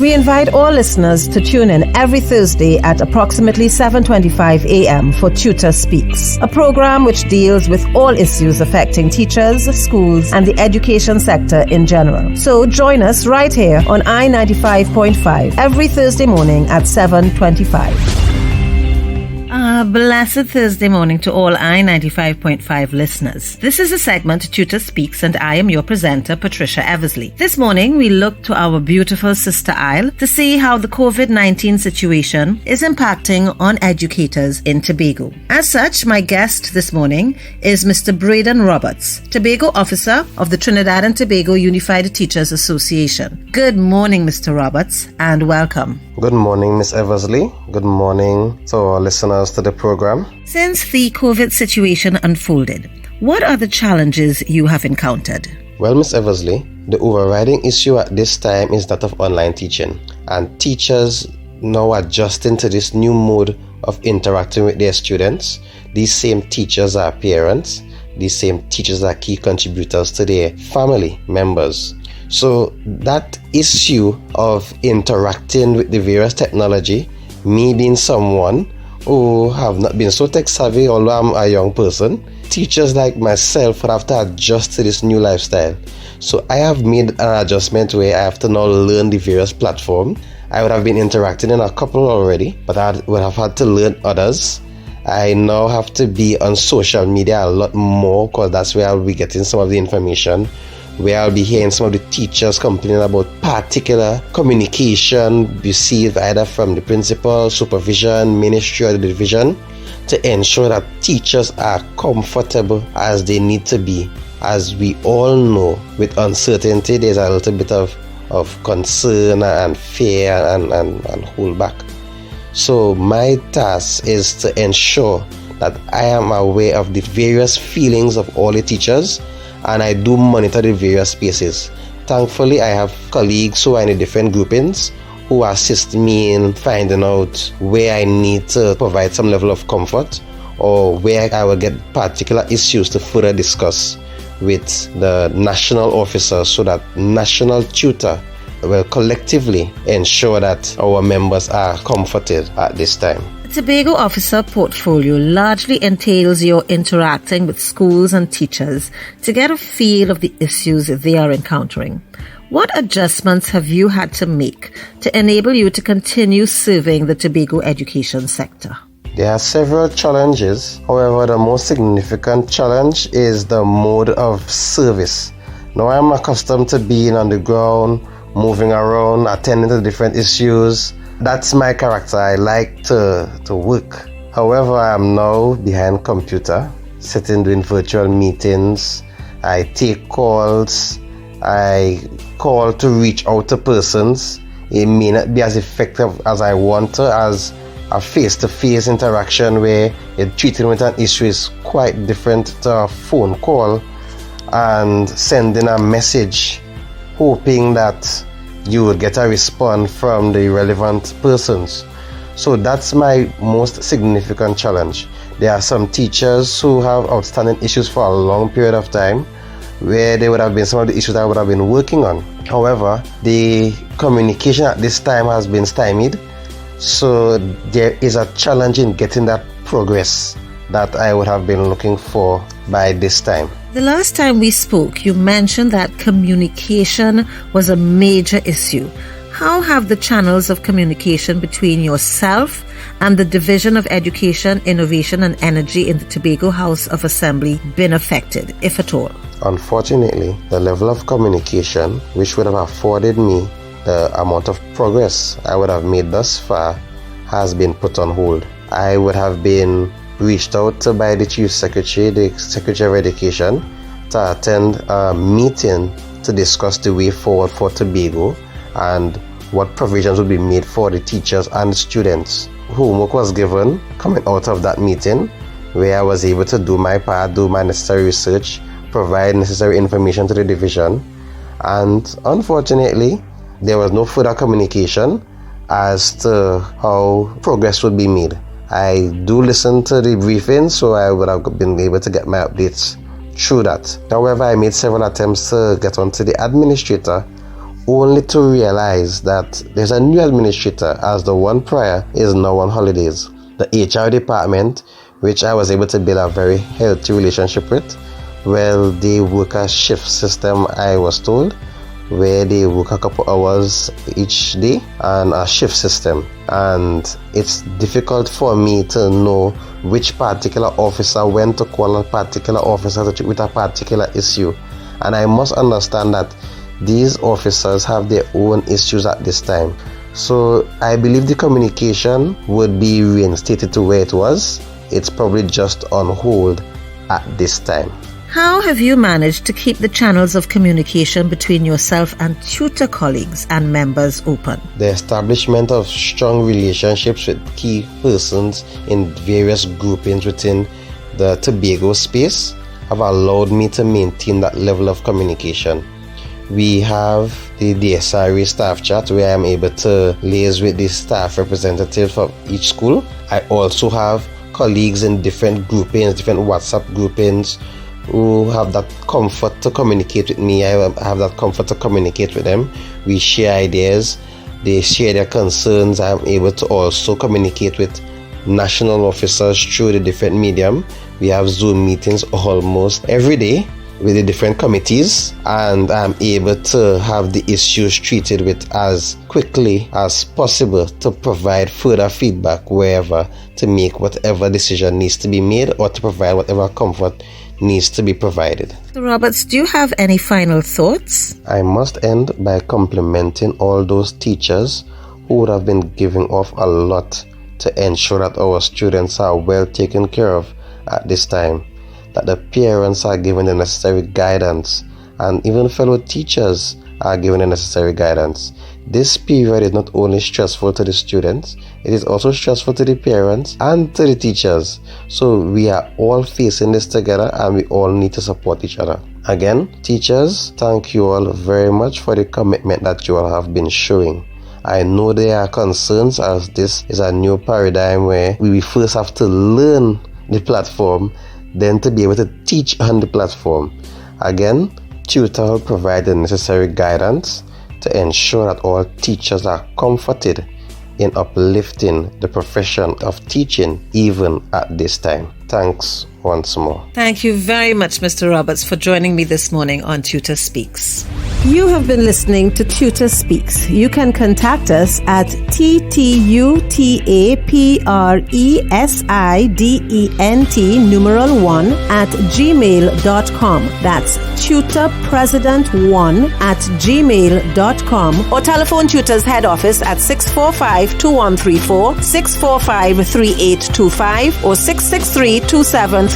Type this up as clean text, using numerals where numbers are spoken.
We invite all listeners to tune in every Thursday at approximately 7:25 a.m. for Tutor Speaks, a program which deals with all issues affecting teachers, schools, and the education sector in general. So join us right here on I-95.5 every Thursday morning at 7:25. Blessed Thursday morning to all I-95.5 listeners. This is a segment, Tutor Speaks, and I am your presenter, Patricia Eversley. This morning, we look to our beautiful sister isle to see how the COVID-19 situation is impacting on educators in Tobago. As such, my guest this morning is Mr. Braden Roberts, Tobago officer of the Trinidad and Tobago Unified Teachers Association. Good morning, Mr. Roberts, and welcome. Good morning, Miss Eversley. Good morning to our listeners to the program. Since the COVID situation unfolded, what are the challenges you have encountered? Well, Miss Eversley, the overriding issue at this time is that of online teaching, and teachers now adjusting to this new mode of interacting with their students. These same teachers are parents. These same teachers are key contributors to their family members. So that issue of interacting with the various technology, me being someone who have not been so tech savvy, although I'm a young person, teachers like myself would have to adjust to this new lifestyle. So I have made an adjustment where I have to now learn the various platforms. I would have been interacting in a couple already, but I would have had to learn others. I now have to be on social media a lot more because that's where I'll be getting some of the information, where I'll be hearing some of the teachers complaining about particular communication received either from the principal, supervision, ministry, or the division, to ensure that teachers are comfortable as they need to be. As we all know, with uncertainty, there's a little bit of concern and fear and hold back. So my task is to ensure that I am aware of the various feelings of all the teachers, and I do monitor the various spaces. Thankfully, I have colleagues who are in the different groupings who assist me in finding out where I need to provide some level of comfort or where I will get particular issues to further discuss with the national officer so that national tutor will collectively ensure that our members are comforted at this time. The Tobago officer portfolio largely entails your interacting with schools and teachers to get a feel of the issues they are encountering. What adjustments have you had to make to enable you to continue serving the Tobago education sector? There are several challenges. However, the most significant challenge is the mode of service. Now, I'm accustomed to being on the ground, moving around, attending to different issues. That's my character. I like to work. However, I'm now behind computer, sitting doing virtual meetings. I take calls. I call to reach out to persons. It may not be as effective as I want to, as a face-to-face interaction where treating with an issue is quite different to a phone call and sending a message hoping that you would get a response from the relevant persons. So that's my most significant challenge. There are some teachers who have outstanding issues for a long period of time where they would have been some of the issues I would have been working on. However, the communication at this time has been stymied. So there is a challenge in getting that progress that I would have been looking for by this time. The last time we spoke, you mentioned that communication was a major issue. How have the channels of communication between yourself and the Division of Education, Innovation and Energy in the Tobago House of Assembly been affected, if at all? Unfortunately, the level of communication which would have afforded me the amount of progress I would have made thus far has been put on hold. I would have been reached out to by the Chief Secretary, the Secretary of Education, to attend a meeting to discuss the way forward for Tobago and what provisions would be made for the teachers and students. Homework was given coming out of that meeting, where I was able to do my part, do my necessary research, provide necessary information to the division, and unfortunately, there was no further communication as to how progress would be made. I do listen to the briefing, so I would have been able to get my updates through that. However, I made several attempts to get onto the administrator, only to realize that there's a new administrator, as the one prior is now on holidays. The HR department, which I was able to build a very healthy relationship with, well, they work a shift system, I was told, where they work a couple hours each day and a shift system. And it's difficult for me to know which particular officer, when to call a particular officer with a particular issue. And I must understand that these officers have their own issues at this time. So I believe the communication would be reinstated to where it was. It's probably just on hold at this time. How have you managed to keep the channels of communication between yourself and tutor colleagues and members open? The establishment of strong relationships with key persons in various groupings within the Tobago space have allowed me to maintain that level of communication. We have the DSRA staff chat where I'm able to liaise with the staff representatives of each school. I also have colleagues in different groupings, different WhatsApp groupings, who have that comfort to communicate with me. I have that comfort to communicate with them. We share ideas, they share their concerns. I'm able to also communicate with national officers through the different medium. We have Zoom meetings almost every day with the different committees, and I'm able to have the issues treated with as quickly as possible to provide further feedback wherever, to make whatever decision needs to be made or to provide whatever comfort needs to be provided. Mr. Roberts, do you have any final thoughts? I must end by complimenting all those teachers who would have been giving off a lot to ensure that our students are well taken care of at this time, that the parents are given the necessary guidance, and even fellow teachers are given the necessary guidance. This period is not only stressful to the students, it is also stressful to the parents and to the teachers. So we are all facing this together and we all need to support each other. Again, teachers, thank you all very much for the commitment that you all have been showing. I know there are concerns, as this is a new paradigm where we first have to learn the platform, then to be able to teach on the platform. Again, tutor will provide the necessary guidance to ensure that all teachers are comforted in uplifting the profession of teaching even at this time. Thanks once more. Thank you very much, Mr. Roberts, for joining me this morning on Tutor Speaks. You have been listening to Tutor Speaks. You can contact us at tutorpresident1@gmail.com. That's tutorpresident1@gmail.com, or telephone Tutors Head Office at 645-2134, 645-3825, or 663-2738.